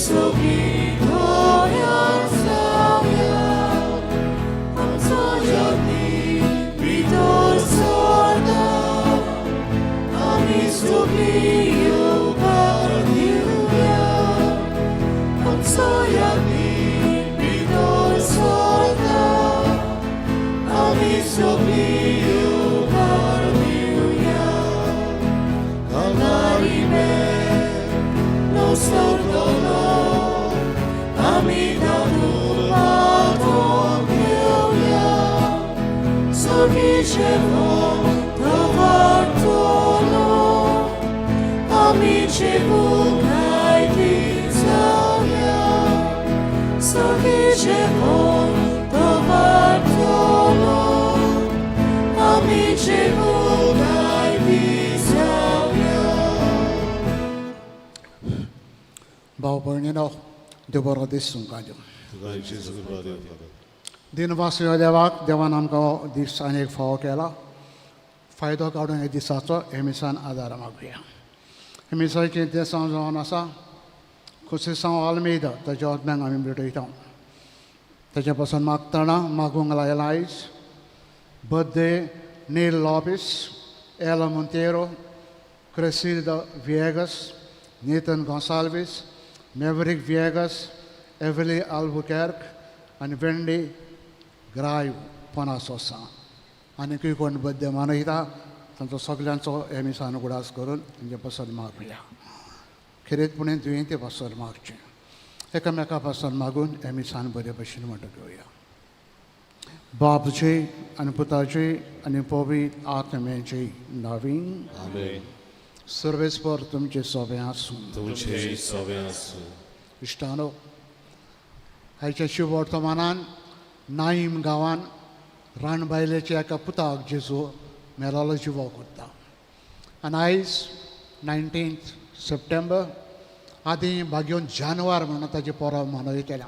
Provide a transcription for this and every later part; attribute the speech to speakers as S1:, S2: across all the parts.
S1: 속이 도연사오야 감사연이 믿었소다 아미 속이 유바르니우야 감사연이 믿었소다 아미 속이 유바르니우야 강아리메 Sordolo, amidanu padomioya, sorgicevo tovartolo, amicevo caetizauya, sorgicevo tovartolo, amicevo caetizauya.
S2: Baubornino देवरो दिसून काढू दिनवासी देवाक देवान आमकां दीस आनी एक फावो केला फायदो काडून ह्या दिसाचो हेमिसान आदार मागुया हेमिसाचें देसांव जावन आसा खुशीसांव आल्मेदा ताच्या आत्म्यांक आमी भेटयता ताचे पासून मागतना मागूंक लायला आयज birthday Neil Lopes Ella Monteiro Cressida Viegas Nathan Gonsalves Maverick Viegas, Evelyn Albuquerque, and Wendy Grayu Panasosa. आणि काही कोण बड्डे मनयता तांचो सगळ्यांचो हेमिसान उगडास करून तांचे पासून मागुया खरेंचपणीं तुवें ते पासून मागचें एकामेका पासून मागून हेमिसान बरे भशेन म्हणटा घेवया बापचे आनी पुताचे आनी पवित्र आत्म्याचे नांवान आमेन सर्वेस्पर तुमचे सोबे आसूं
S3: तुमचे सोबे आसूं
S2: इश्टानो आयच्या शुभ वर्तमानान नाईम गांवांत रानबायलेच्या एका पुताक जेजू मेलोलो जिवो करता आनी आयज 19 सप्टेंबर आदीं भाग्योन जानवार म्हणून ताची परब मनयतल्या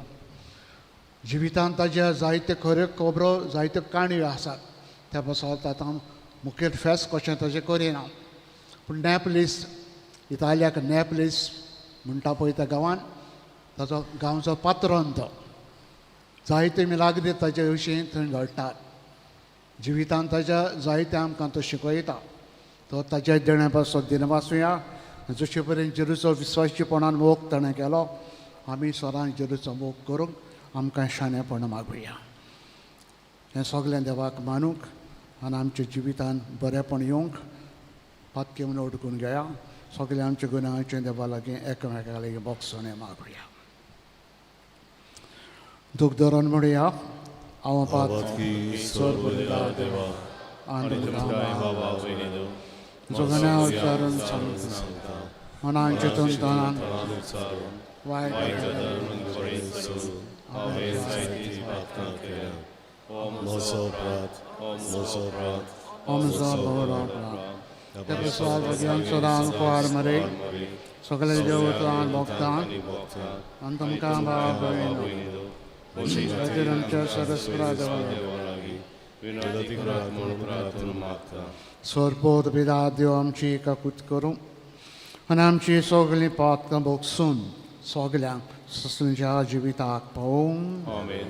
S2: जिवितांत ताज्या जायत्यो खऱ्यो खबरो जायत्यो काणयो आसात त्या पासून तातूंत मुखेल फेस्त कशें ताचें करिना पूण नॅपलिस इतालियाक नॅपलिस म्हणटा पळय त्या गांवांत ताचो गांवचो पात्रोन तो जायते मिलाग्री ताचे विशीं थंय घडटात जिवितांत ताच्या जायते आमकां तो शिकयता तो ताच्या देण्या पासून दिनवासुया जशे पर्यंत जेरूचो विस्वासीपणान मोग ताणें केलो आमी स्वरान जेरूचो मोग करूंक आमकां शाणेपण मागुया हें सगळें देवाक मानूंक आनी आमच्या जिवितांत बरेंपण येवंक पातके म्हणून उडकून घेया सगळे आमच्या गुन्यांचे देवा लागीं एकामेका लागीं बोगसोने मागुया दूख धरून म्हणुया हांव
S3: Abatki sorbolida deva Andukai baba venido
S2: जगण्या उच्चारून
S3: Santa
S2: मनांचे तुंतान
S3: Vaitadarman Gorinsu Ave Saiti Patkankera Mosoprat
S2: Om Zabora Tepeswal Vagyan Sodan Kuar Mare Sokale Devotan Bhaktan Antam Kamba Bhavino Vajram Cha Sarasprada Sorpod Vidadio Amchi Kakut Kurum Anamchi Sogli Patna Boksun Soglia Sasunja Jivitak Paum
S3: Amen.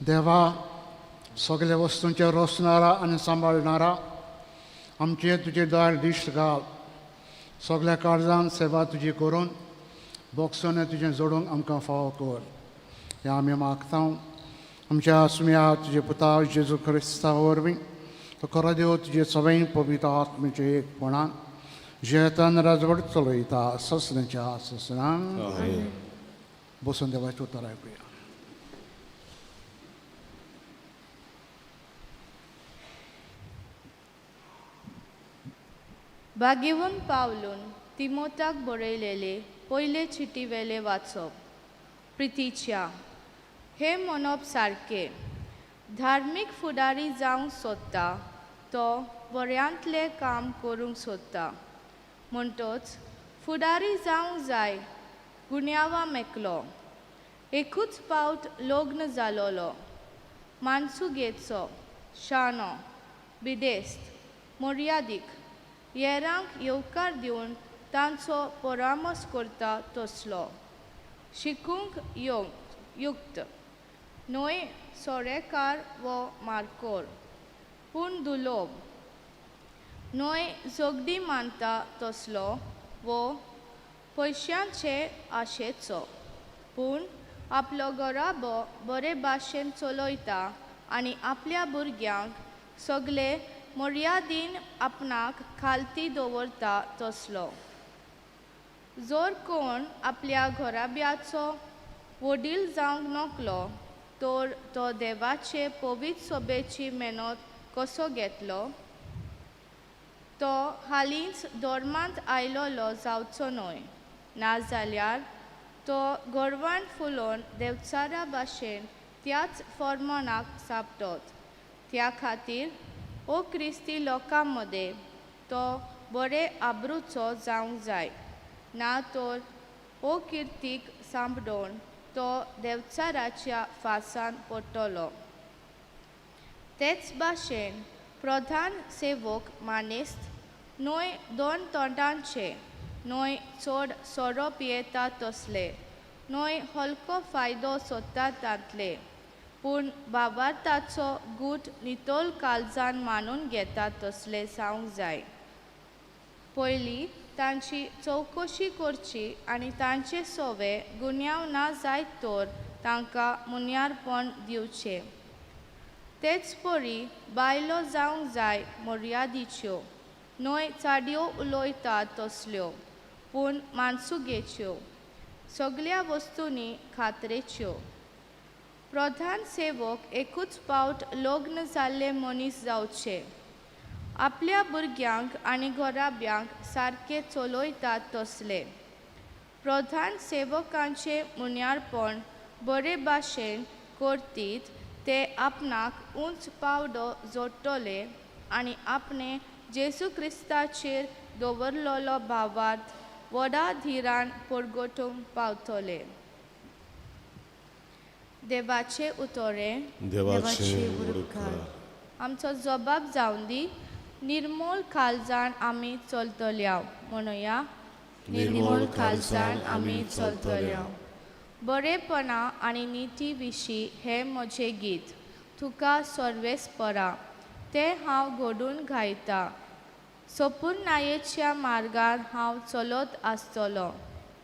S2: देवा सगळ्या वस्तूंचेर रोसणारा आनी सांबाळणारा आमचे तुजे दार दिश्ट घाल सगळ्या काळजान सेवा तुजी करून बोगसोने तुजें जोडूंक आमकां फावो कर हें आमी मागता आमच्या सुम्या तुजे पुता जेजू क्रिस्ता वरवीं तो खरो देव तुजे सगळें पवित्र आत्मेचे एकपणान जेतन राजवट चलयता ससण्याच्या ससनांक बसून देवाचें उतर आयकुया.
S4: भाग्यवन पावलून तिमोथाक बरयलेले पयले चिटी वेले वाचप. प्रितीच्या हे म्हणप सारकें, धार्मीक फुडारी जावंक सोदता तो बऱ्यांतलें काम करूंक सोदता. म्हणटच फुडारी जावंक जाय गुन्यांवा मेकलो, एकूच पावट लग्न जालोलो, मानसुगेचो, शाणो, बिदेस्त, मर्यादीक, येरांक येवकार दिवन तांचो परामर्श करता तसलो, शिकूंक युक्त, न्हय सोरेकार वो मारकोर, पूण दुलोब, न्हय झगडी मानता तसलो वो पयशांचे आशेचो, पूण आपलो घराबो बरे भाशेन चलयता आनी आपल्या भुरग्यांक सगळे मर्यादीन आपणाक खालती दवरता तसलो. जर कोण आपल्या घराब्याचो वडील जावंक नकलो तर तो देवाचे पवित्र सभेची मेहनत कसो घेतलो? तो हालींच धर्मांत आयलोलो जावचो न्हय, नाजाल्यार तो गर्वान फुलोवन देवचारा भाशेन त्याच फर्मानाक सापटत. त्या खातीर ओ क्रिस्ती लोकां मदें तो बरे आबरूचो जावंक जाय, ना तर ओ किर्तीक सांबाळून तो देवचाराच्या फासान पडटलो. तेच भाशेन प्रधान सेवक मानेस्त, न्हय दोन तोंडांचे, न्हय चड सोरोप येता तसले, न्हय हलको फायदो सोदता तांतले, पूण भावार्थाचो गूट नितोल काळजान मानून घेता तसले जावंक जाय. पयलीं तांची चवकशी करची आनी तांचे सोवे गुन्यांव ना जायत तर तांकां मुन्यारपण दिवचें. तेच परी बायलो जावंक जाय मर्यादीच्यो, न्हय चाड्यो उलयता तसल्यो, पूण मानसुगेच्यो, सगळ्या वस्तूंनी खात्रेच्यो. प्रधान सेवक एकूच पावट लग्न जाल्ले मनीस जावचे, आपल्या भुरग्यांक आनी घराब्यांक सारके चलयतात तसले. प्रधान सेवकांचे मुन्यारपण बरे भाशेन करतीत ते आपणाक उंच पावडो जोडटले आनी आपणे जेजू क्रिस्ताचेर दवरलोलो भावार्थ व्हडा धिरान परगटूंक पावतले. देवाचे उतोरे
S3: देवाचे उडकार.
S4: आमचो जबाब जावन दी. निर्मोल काळजान आमी चलतल्या म्हणुया.
S3: निर्मोल काळजान आमी चलतल्या.
S4: बरेपणा आनी निती विशीं हे म्हजें गीत. तुका सर्वेस्परा तें हांव घडून घायता. संपूर्णायेच्या मार्गार हांव चलत आसतलों.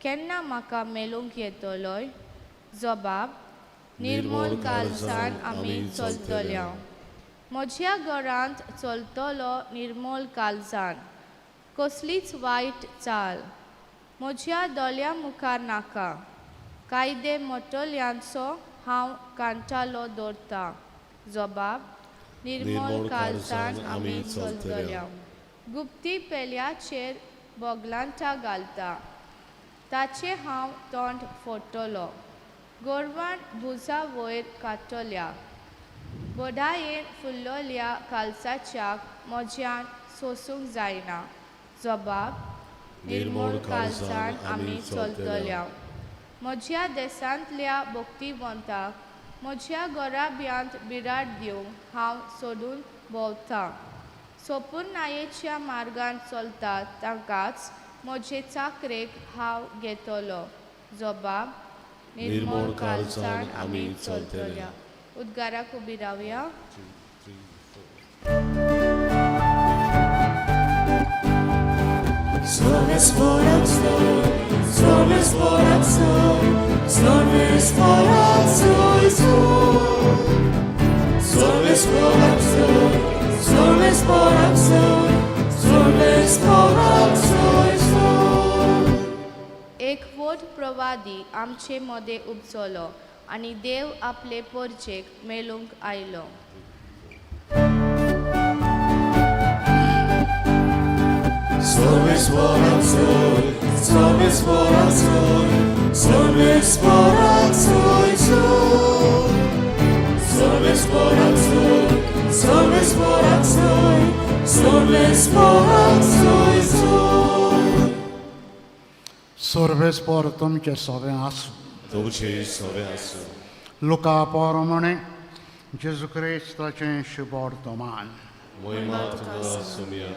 S4: केन्ना म्हाका मेलूंक येतलोय? जबाब. निर्मोल काळजान आमी चलतल्या. म्हज्या घरांत चलतलो निर्मोल काळजान. कसलीच वायट चाल म्हज्या दोळ्या मुखार नाका. कायदे मोठल्यांचो हांव कांटालो दवरता. जबाब. निर्मोल काळजान आमी चलतल्या. गुप्ती पेल्याचेर बोगलांटा घालता, ताचे हांव तोंड फोडटलो. गोरवान भुजा वयर काडटल्या, बडायेन फुल्लोल्या काळजाच्याक म्हज्यान सोसूंक जायना. जबाब. निर्मोल काळजान आमी चलतल्या. म्हज्या देसांतल्या भक्तिवंताक म्हज्या घराब्यांत बिराड दिवंक हांव सोडून भोंवतां. संपूर्णायेच्या मार्गान चलतात तांकांच म्हजे चाकरेक हांव घेतलो. जबाब. निर्मोल काळजान आमी चलतल्या. उद्गाराक उबी रावया.
S1: Słowy sporacu, słowy sporacu. porak soy, sorves porak soy soy.
S4: एक वोट प्रवादी आमचे मदें उपसलो आनी देव आपले परचेक मेळूंक आयलो.
S1: Sorves porak soy, sorves porak soy, sorves porak soy soy. Sorves porak soy, sorves porak soy, sorves porak soy soy.
S2: सोर्वेस पोर तुमचे सोबे आसूं.
S3: तुमचे सोबे आसूं.
S2: लुका पोरमणे जेजू क्रिस्ताचें शुभ वर्तमान.
S3: मोहिमा तुका सुमया.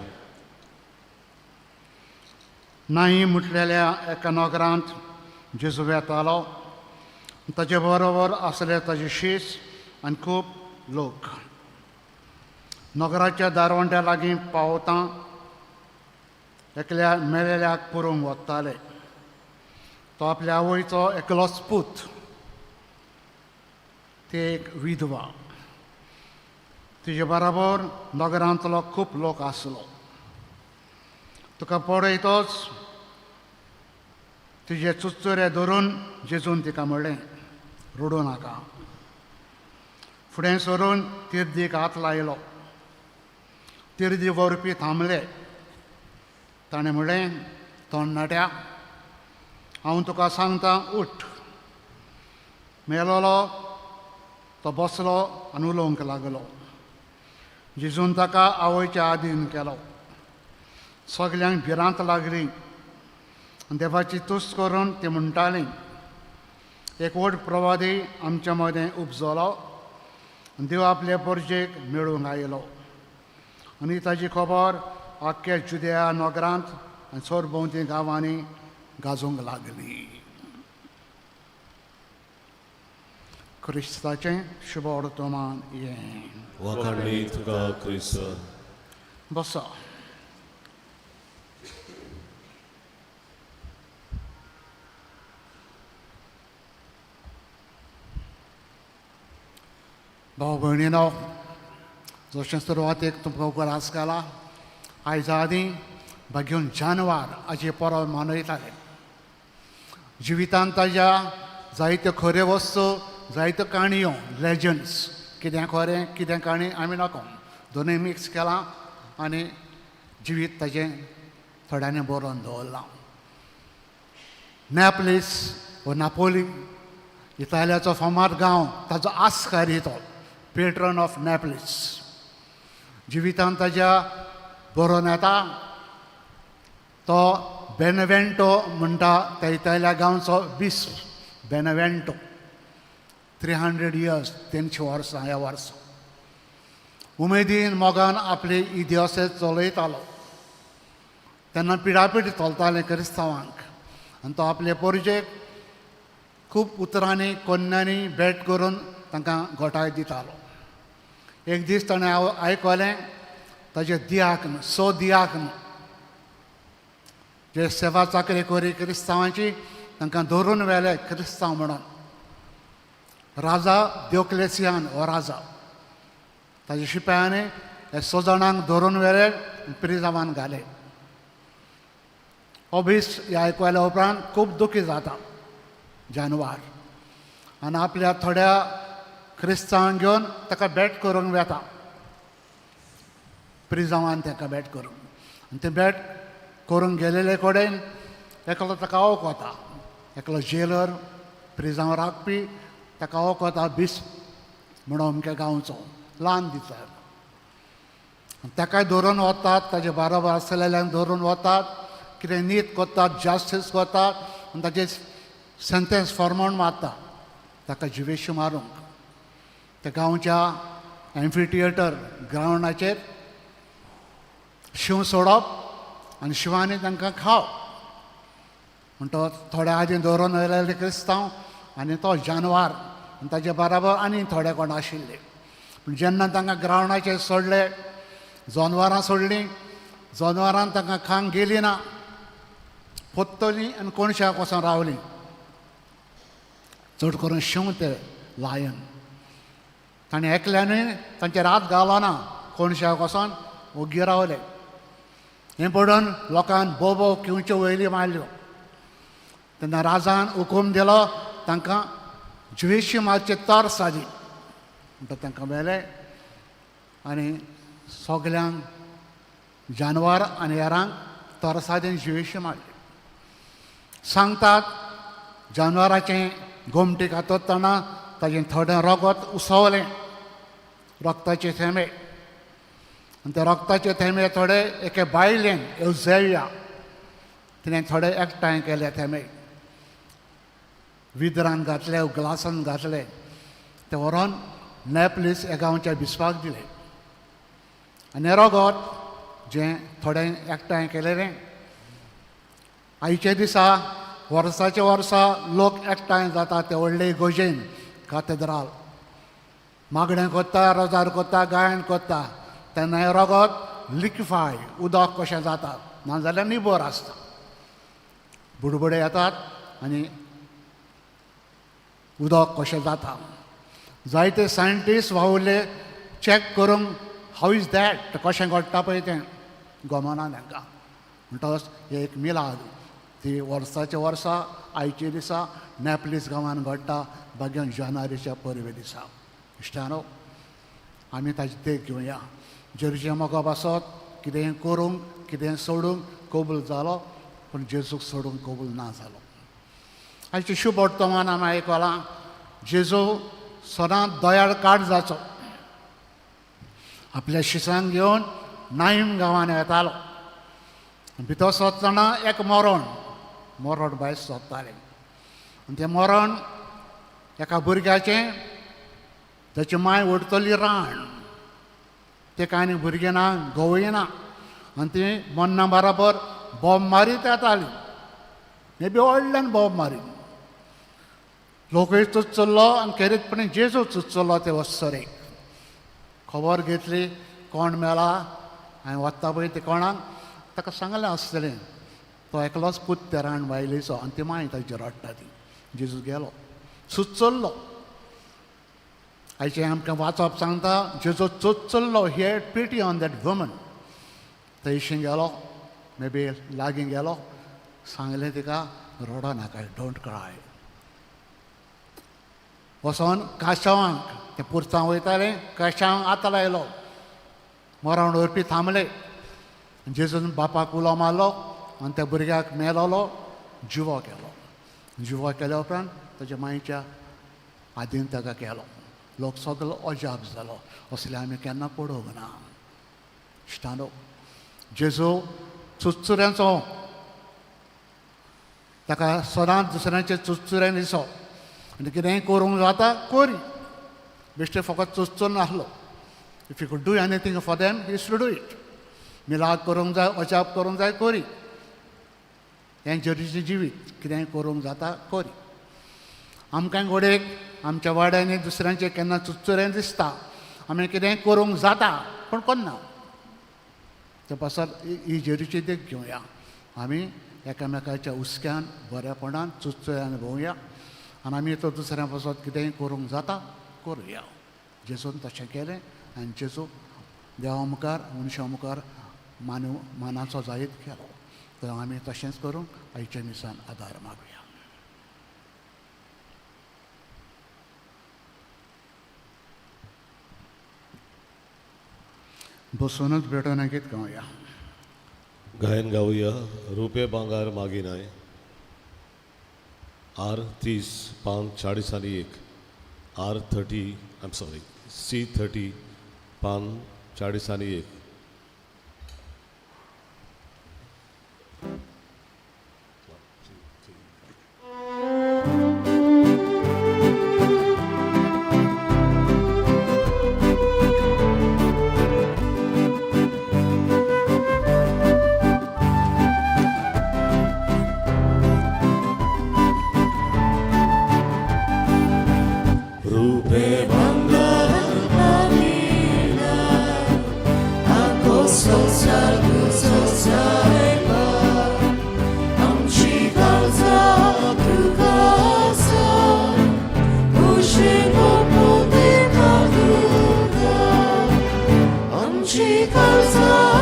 S2: नाही म्हटलेल्या एका नगरांत जेजू वेतालो. ताचे बरोबर आसले ताचे शीस आनी खूब लोक. नगराच्या दारवंट्या लागीं पावता एकल्या मेलेल्याक पुरोवंक वताले. तो आपल्या आवयचो एकलोच पूत. ती एक विधवा. तिचे बरोबर नगरांतलो खूब लोक आसलो. तुका पळयतोच तिचे चुचुरे धरून जेजून तिका म्हणलें, रडूं नाका. फुडें सरून तिर्दीक हात लायलो. तिर्दी व्हरपी थांबले. ताणें म्हणलें, तरणाट्या, हांव तुका सांगतां, उठ. मेलोलो तो बसलो आनी उलोवंक लागलो. जेजून ताका आवयच्या आदीन केलो. सगल्यांक भिरांत लागली. देवाची तुस्त करून ती म्हणटालीं, एक व्हड प्रवादी आमच्या मदें उपजलो. देव आपले परजेक मेळूंक आयलो. आनी ताची खबर आख्ख्या जुदेया नगरांत आनी सरभोंवती गांवांनी गाजूंक लागली. क्रिस्ताचें शुभ वर्तमान हें.
S3: वखाणी तुका क्रिस्त.
S2: बसा. भाव भयणीनो, जशें सुरवातेक तुमकां उगडास केला, आयज आदीं बागेवन जानवार हाची परब मनयताले. जिवितांत ताज्या जायत्यो खऱ्यो वस्तू, जायत्यो काणयो, लेजंड्स, कितें खरें कितें काणी आमी नाको, दोनूय मिक्स केलां आनी जिवीत ताजें थोड्यांनी बरोवन दवरलां. नॅपलीस वो नापोली, इटालियाचो फामाद गांव, ताजो आस्कारी तो, पेट्रन ऑफ नॅपलीस. जिवितांत ताज्या बरोवन येता तो बेनवेंटो म्हणटा त्या इटालिया गांवचो बिस्प बेनवेंटो. 300 years, 300 वर्सां ह्या वर्सा उमेदीन मोगान आपली इतिहास चलयतालो. तेन्ना पिडापीड चलतालें क्रिस्तांवांक. आनी तो आपले परजेक खूब उतरांनी कन्यांनी भेट करून तांकां घोटाय दितालो. एक दीस ताणें आयकलें ताजे दियाकन, दियाकन जे सेवा चाकरी करी क्रिस्तांवांची, तांकां धरून व्हेले क्रिस्तांव म्हणून. राजा दियोक्लेसियान हो राजा, ताच्या शिपायांनी हे 6 जाणांक धरून व्हेले, प्रिजनांत घाले. ऑबिस हे आयकल्या उपरांत खूब दुखी जाता जानवार. आनी आपल्या थोड्या क्रिस्तांवांक घेवन ताका भेट करूंक वेता. प्रिजनांत ताका भेट करूंक. आनी ते भेट करूंक गेलेले कडेन एकलो ताका वळखता. एकलो जेलर, प्रिजनांत राखपी ताका वळखता बिस्प म्हणून अमक्या गांवचो, ल्हान दिसता. ताकाय धरून वतात, ताचे बरोबर आसलेल्यांक धरून वतात, कितें नीत कोत्तात, जस्टीस कोत्तात आनी ताचे सेंटेन्स फॉर्मोन मारता ताका जिवेशी मारूंक. त्या गांवच्या एम्फिथिएटर ग्रावंडाचेर शिव सोडप आनी शिवांनी तांकां खाव म्हणटा. थोड्या आदीं धरून व्हेलेले क्रिस्तांव आनी तो जानवार आनी ताचे बराबर आनी थोडे कोण आशिल्ले. पूण जेन्ना तांकां ग्रावंडाचेर सोडले, जनवरां सोडलीं, जनवरां तांकां खावंक गेलीं ना, पोत्तलीं आनी कोणशाक वचोन रावलीं. चड करून शिव ते लायन ताणें एकल्यानूय तांचेर हात घालो ना कोणशाक वचोन ओग्गी रावले. हें पळोवन लोकांन बोबो किंवच्यो वयली मारल्यो. तेन्ना राजान हुकूम दिलो तांकां जिवेशी मारचे तोर्स जाली. म्हणटा तांकां मेले आनी सगल्यांक जानवर आनी हेरांक तोर्सादीन जिवेशी मारली. सांगतात जानवराचें गोमटी काततना ताचें थोडें रगत उसवलें, रक्ताचे थेंबे. आनी ते रक्ताचे थेंबे थोडे एके बायलेन एवजेविया तिणें थोडे एकठांय केले थेंबे, विदरान घातले, ग्लासान घातले. ते व्हरोन नेपलीस ह्या गांवच्या बिस्पाक दिले. आनी हें रगत जें थोडें एकठांय केलेलें आयचे दिसा वर्साचे वर्सा लोक एकठांय जाता ते व्हडले इगोजेन कातेद्राल मागणें कोत्ता, रोजार कोत्ता, गायन कोत्ता. तेन्ना हें रगत लिक्विफाय उदक कशें जाता, नाजाल्यार निबोर आसता. बुडबुडे येतात आनी उदक कशें जाता. जायते सायंटिस्ट वावुरले चॅक करूंक हाव इज दॅट, तें कशें घडटा पळय तें गमना तांकां. म्हणटच हें एक मिलाद ती वर्साच्या वर्सा आयचे दिसा नेपलीस गांवांत घडटा, बागेन जानेवारीच्या परवे दिसा. इश्टानो, आमी ताची देख घेवया. जेरुसलेम मोगो बसत कितेंय करूंक, कितेंय सोडूंक कबूल जालो, पूण जेजूक सोडूंक कबूल ना जालो. आयचे शुभ वर्तमान आमी आयकलां. जेजू सदांच दयाळ काड जाचो. आपल्या शिसांक घेवन नाईम गांवांत येतालो. भितर सरतना एक मरण भायर सोदतालें. आनी तें मरण एका भुरग्याचें, ताची माय ओडटली राण. ते कांय न्ही भुरगें ना, घोवय ना. आनी ती मरना बराबर बोब मारीत येताली. मे बी व्हडल्यान बोब मारी. लोकूय चुचल्लो आनी खेरीतपणी जेजू चुचल्लो ते वस्तरेक. खबर घेतली कोण मेला. हांवें वता पळय ते कोणाक ताका सांगलें आसतलें तो एकलोच पूत त्या राण बायलेचो आनी ती माय ताची रडटा ती. जेजू गेलो, चुचल्लो. आयचें आमकां वाचप सांगता जेजू चुचल्लो. He had pity on that woman. थंयशी गेलो, मे बी लागीं गेलो, सांगलें तिका रडो नाका, डोंट क्राय. वचोन काशावांक ते पुरसांव वयतालें, काशांक आतां लायलो. मरण व्हरपी थांबले. जेजून बापाक उलो मारलो आनी त्या भुरग्याक मेलोलो जिवो केलो. जिवो केल्या उपरांत ताच्या मांयच्या आदीन ताका केलो. लोक सगलो अजाप जालो. असलें आमी केन्ना पळोवंक ना. इश्टानो, जेजू चुचुऱ्यांचो ताका सदांच दुसऱ्यांचे चुचुऱ्यान दिसो. आनी कितेंय करूंक जाता कोरी. बेश्टे फकत चुचून नासलो. If you could do anything for them, he used to do it. मिलाद करूंक जाय, अजाप करूंक जाय, कोरी. हें जरीचें जिवीत. कितेंय करूंक जाता कोरी. आमकां घोडेक आमच्या वाड्यांनी दुसऱ्यांचे केन्ना चुचुरें दिसता. आमी कितेंय करूंक जाता पूण करना. ते पासत ही जेरीची देख घेवया. आमी एकामेकाच्या हुस्क्यान बरेपणान चुचुऱ्यान भोवया आनी आमी तो दुसऱ्या पासत कितेंय करूंक जाता करुया. जेजून तशें केलें आनी जेजू देवा मुखार, मनशा मुखार मानाचो जायत केलो. तर आमी तशेंच करूंक आयच्या दिसान आदार मागुया. बसूनच भेटून गीत गावया.
S3: गायन गाऊया रुपये भांगार मागिनाय. R30 पान 41. R30 C30 पान 41.
S1: Kalsa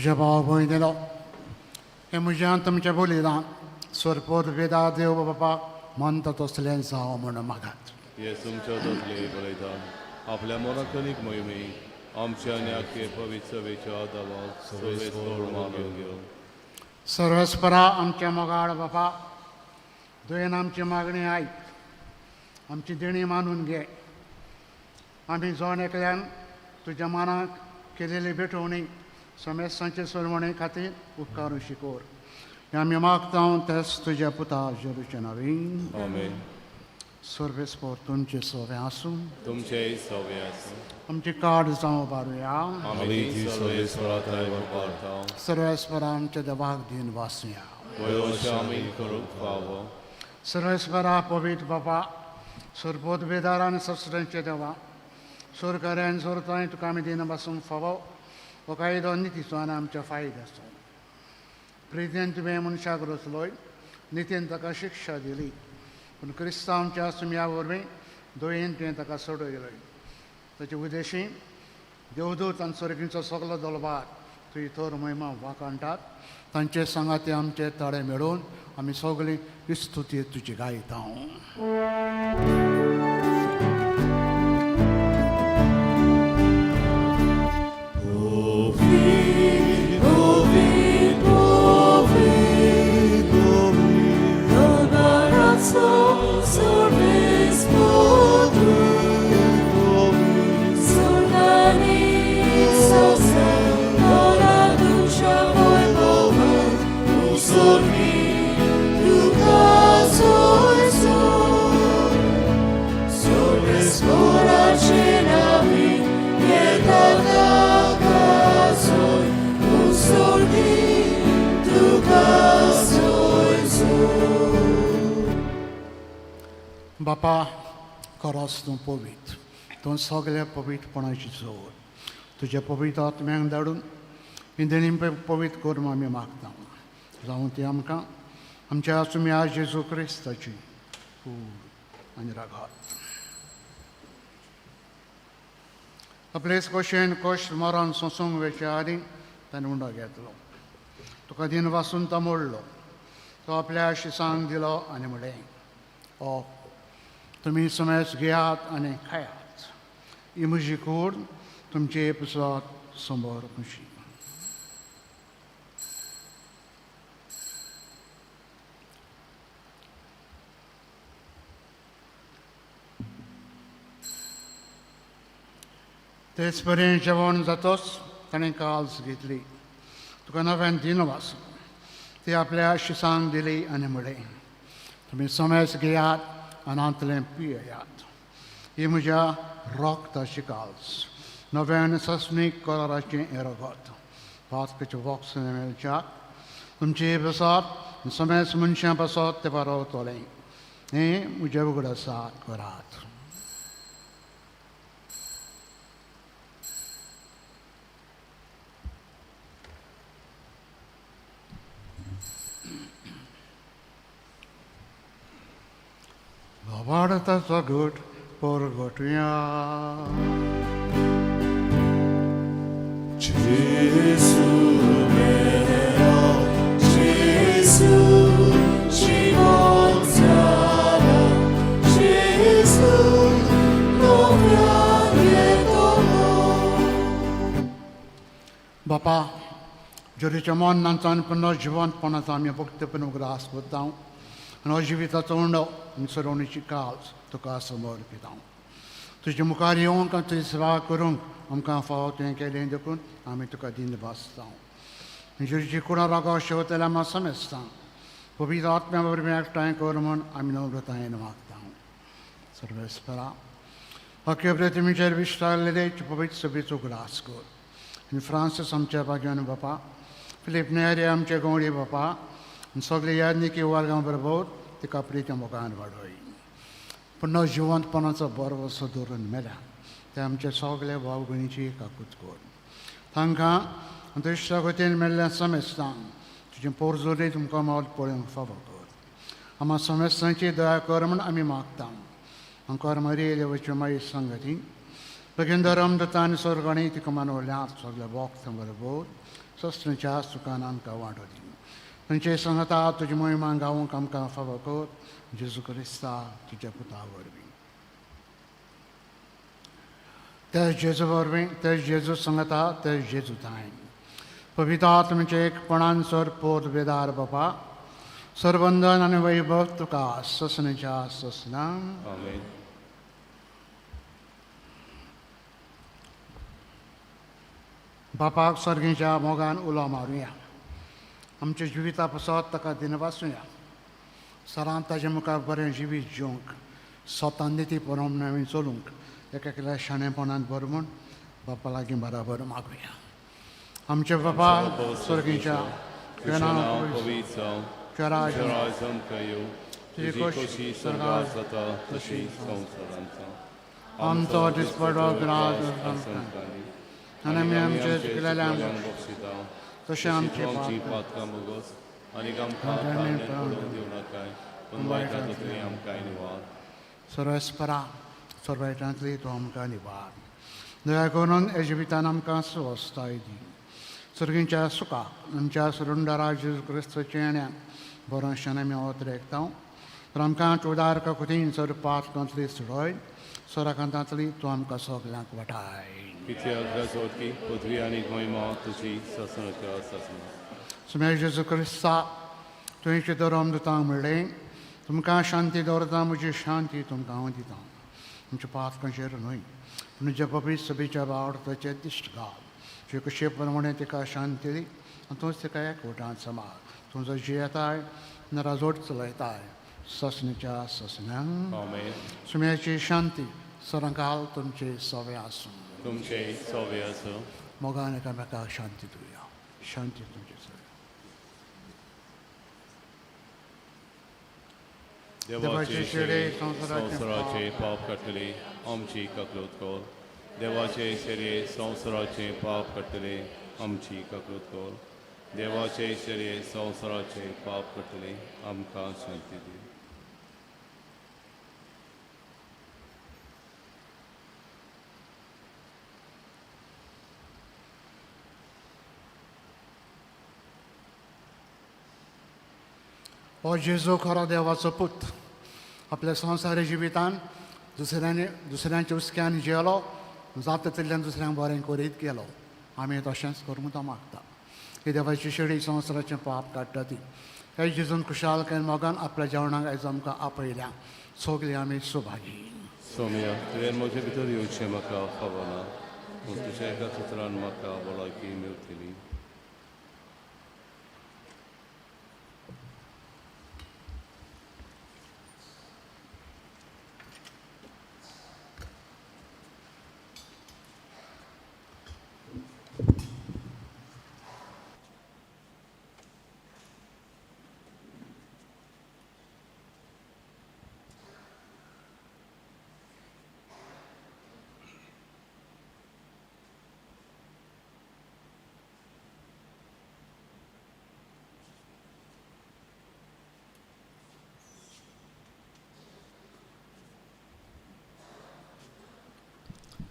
S2: म्हज्या भाव भयणीलो हें म्हज्यान तुमचें बलिदान स्वर्गपोत वेदा देव बापाक म्हणटा तसलें जावं म्हणून मागात.
S1: हें तुमच्या तसलें बलयतान आपल्या मोनखनीक मोहिमे आमच्या आनी आख्खे पवित्र सभेच्या आदाराक सवेस्तर मानून घेवन
S2: सर्वेस्परा आमच्या मोगाळ बापा तुवें आमची मागणी आयक, आमची देणी मानून घे. आमी जोन एकल्यान तुज्या मनाक केलेली भेटवणी समेस्तांचे सरवणे खातीर उपकार शिकोर. हें आमी मागता तेच तुज्या पुता जेरूचे नांवीन.
S1: आमेन.
S2: सर्वेस्पर तुमचे सोवे आसूं,
S1: तुमचेय सवे आसूं.
S2: आमची काड जावं बारुया.
S1: आमी ती सर्वेस्पराक वापरता.
S2: सर्वेस्परा आमच्या देवाक दिन वासुया.
S1: वयोश आमी करूंक फावो.
S2: सर्वेस्परा पवित्र बापा सर्पोत बेदारान ससऱ्यांचे देवा सोरकाऱ्यान सोरताय तुका आमी दिन पासून फावो हो कायदो नितीचो आनी आमच्या फायद्याचो. प्रितेन तुवें मनशाक रचलोय, नितीन ताका शिक्षा दिली, पूण क्रिस्तांवच्या सुम्या वरवीं दोयेन तुवें ताका सोडयलोय. ताचे उद्देशी देवदूत आनी सर्गींचो सगलो दलबार तुजी थोर महिमा वाकाणटात. तांचे सांगाती आमचे तडे मेळून आमी सगळीं इस्तुती तुजी गायता. बापा खरोच तूं पवित्र, तूं सगळ्या पवित्रपणाची जोड. तुज्या पवित्र आत्म्यांक धाडून ही देणी पवित्र करून आमी मागता. जावं ती आमकां आमच्या सुम्या जेजू क्रिस्ताची कूड आनी रागात. आपलेच कशेन कश्ट मरण सोंसूंक वेच्या आदी ताणें उंडो घेतलो. तुका दिन वासून तो मोडलो, तो आपल्या शिसांक दिलो आनी म्हणलें, ओ तुमी समेस घेयात आनी खायात. ही म्हजी कूड तुमचे एपिसोड समोर खुशी. तेच पर्यंत जेवण जातोच ताणें काल्स घेतली. तुका नव्यान दिन वास ती आपल्या शिसांक दिली आनी म्हणलें, तुमी समेस घेयात अनांतलें पियेयात. ही म्हज्या रोगताची काल्स, नव्यान सस्मीक कलराचें एरगत वाचपाचें वॉक्स मेळच्याक तुमचे बसत समेस मनशां बसत ते बरवतलें. हें म्हजें उगडासाक करात. वाडताचो घट परगटुया.
S1: Gesù mio, Gesù ci consola, Gesù non
S2: बापा जोरीच्या मोन्नांचान पुन्हा जिवंतपणाचा आमी भक्तीपण उगडास करता आनी जिविताचो उंडो आनी सरवणीची काल्स तुका समर्पिता. तुजे मुखार येवंक आनी तुजी सेवा करूंक आमकां फावो तुवें केलें देखून आमी तुका दिन भासता. जेची कुणा रागाव शेवतल्या आमी समेस्ता पवित्र आत्म्या वरवीं एकठांय कर म्हूण आमी नम्रतायेन मागता. सर्वेस्परा अख्खे प्रतिमेचेर विस्तारलेले पवित्र सभेचो उगडास कर. आनी फ्रांसीस आमच्या भाग्यान बापा, फिलीप नेरे आमचे गवळी बापा आनी सगळे याज्ञिकी वर्गां बरोबर तिका प्रित्या मोगान वाडय. पुन्हा जिवंतपणाचो बरो असो धरून मेल्या ते आमचे सगळे भाव भयणीची एकाकूच कर. तांकां दुश्टा गतीन मेल्ल्या समेस्तांक तुजें पोरजोरी तुमकां मावत पळोवंक फावो कर. आम्हा समेस्तांची दया कर म्हूण आमी मागता. आमकां मरी देवाची माई संगती बेगीन धरमदत्ता आनी सरगणी तिका मानवल्यात सगळे भोक्तां बरोबर ससणीच्या सुखान आमकां वाडोली तुमचे संगता तुजी मोहिमा गावूंक आमकां फावो कर जेजू क्रिस्ता तुज्या पुता वरवीं तेच जेजू वरवीं तेच जेजू संगता तेच जेजू ताय पवित्र आत्म्याचे एकपणान सर पोत बेदार बापा सरबंधन आनी वैभव तुका ससणीच्या ससनां
S1: आमेन.
S2: बापाक सर्गीच्या मोगान उलो मारुया आमच्या जिविता पासत ताका दिनवासुया सरांत ताजे मुखार बरें जिवीत जिवंक स्वता निती परमनामी चलूंक एकेकल्या शाणेपणान बर म्हूण बापा लागीं बराबर मागुया आमचे बापा सर्गीच्या
S1: पवित्र
S2: राज
S1: कयो तुझी कशी स्वर्गात जाता तशी संवसारांत जावं.
S2: आमचो दिसपडो ग्रास आनी आमी आमचे केलेल्या तशें आमचे
S1: पातकां मुगोस आनी आमकां पडूंक दिवं नाकाय पूण वायटांतली आमकां निवार.
S2: सर्वेस्परा सर्वैटांतली तूं आमकां निवार दया करून हे जिवितान आमकां स्वस्थाय दी सर्गींच्या सुखा आमच्या सुरुंडरा जेजू क्रिस्तचे येण्यान बरोशेन आमी वतरेकता तर आमकां उदार कुतीन सर पातकांतली सुडोय सोराकांतांतली तूं आमकां सगल्यांक वाटाय.
S1: कित्याक गजोवती पृथ्वी आनी गोंयमा तुजी ससणच्या ससना.
S2: सुमेर जेजू क्रिस्ता तुवें धर्म दितांक म्हणलें तुमकां शांती दवरता म्हजी शांती तुमकां हांव दितां तुमच्या पातकांचेर न्हय पूण जे पवित्र सभेच्या आवडताचे दिश्ट घाल जे कशे प्रमाणे तिका शांती दी आनी तूंच तिका एकवटांत समाळ तूं जो जियेताय राजवट चलयताय ससणीच्या ससन्यांक.
S1: आमेन.
S2: सुम्याची शांती सरांकाल तुमचे सवे आसूं
S1: तुमचे सवे आसूं.
S2: मोगान एकामेकाक शांती दिवया शांती तुमचे सवे.
S1: देवाचे शेडे संवसाराचे पाप काडटले आमची ककलूत कर. देवाचे शेडे संवसाराचे पाप काडटले आमची ककलूत कर. देवाचे शेडे संवसाराचे पाप काडटले आमकां शांती दी.
S2: हो जेजू खरो देवाचो पूत आपल्या संवसारी जिवितान दुसऱ्यांच्या उस्क्यान जियेलो जाता तितल्यान दुसऱ्यांक बरें करीत गेलो आमी तशेंच करूंक मागता ही देवाची शेडी संवसाराचें पाप काडटा ती हे जेजून खुशालकायेन मोगान आपल्या जेवणाक आयज आमकां आपयल्या सगलीं आमी सुभागी.
S1: सोम्या तुवें म्हजे भितर येवचें म्हाका खबर ना पूण तुज्या एका चित्रान म्हाका भलायकी मेळटली.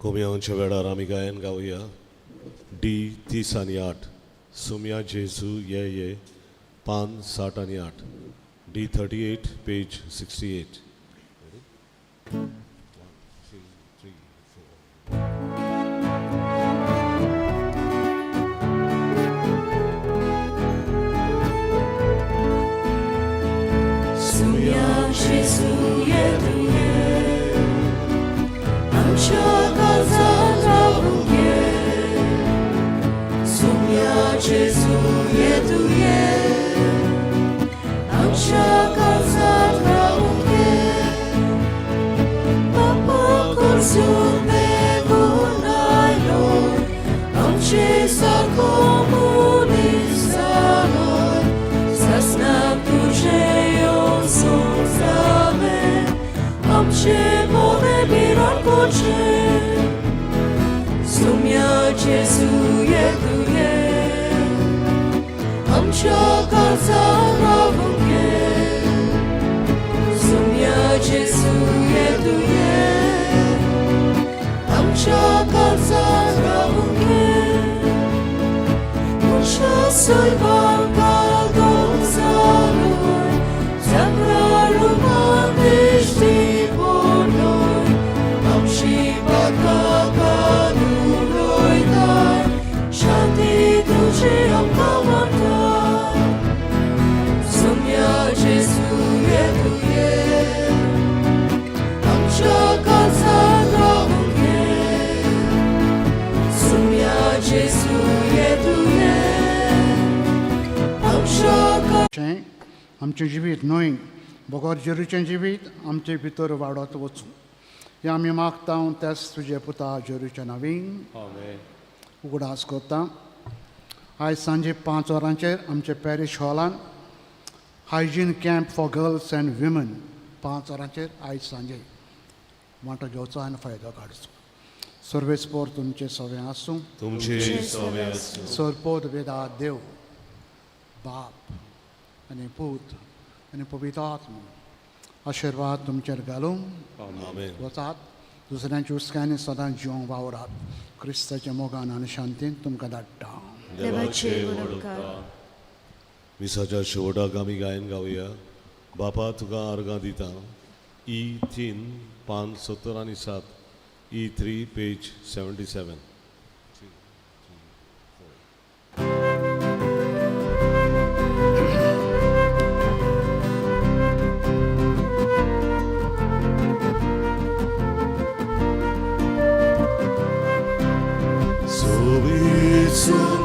S3: कोमयांच्या वेळार आमी गायन गावया डी 30 आनी 8 सुम्या जेजू ये पान 60 आनी 8 डी 38 पेज 68.
S5: Show Gesù येतुये आमच्या
S2: आमचें जिवीत न्हय बोगोर जेरूचें जिवीत आमचे भितर वाडत वचूं हें आमी मागता त्याच तुजे पुता जेरूच्या नांवीन
S1: Amen.
S2: उगडास करता आयज सांजे 5 वरांचेर आमचे पॅरीश हॉलान hygiene camp for girls and women 5 वरांचेर आयज सांजे वांटो घेवचो आनी फायदो काडचो सर्वेस्पोर तुमचे सवे आसूं
S3: तुमचे सवे असो
S2: सरपोद वेदा देव बाप आनी पूत आनी पवित्र आत्मा आशिर्वाद तुमचेर घालूं
S3: आमेन
S2: वचात दुसऱ्यांच्या उस्क्यांनी सदांच जिवंक वावरात क्रिस्ताच्या मोगान आनी शांतीन तुमकां धाडटा
S5: देवाचे वडणूकार
S3: मिसाच्या शेवटाक आमी गायन गावया बापा तुका आर्गां दिता E3 पान 70 आनी 7 E3 पेज 77
S5: Sobi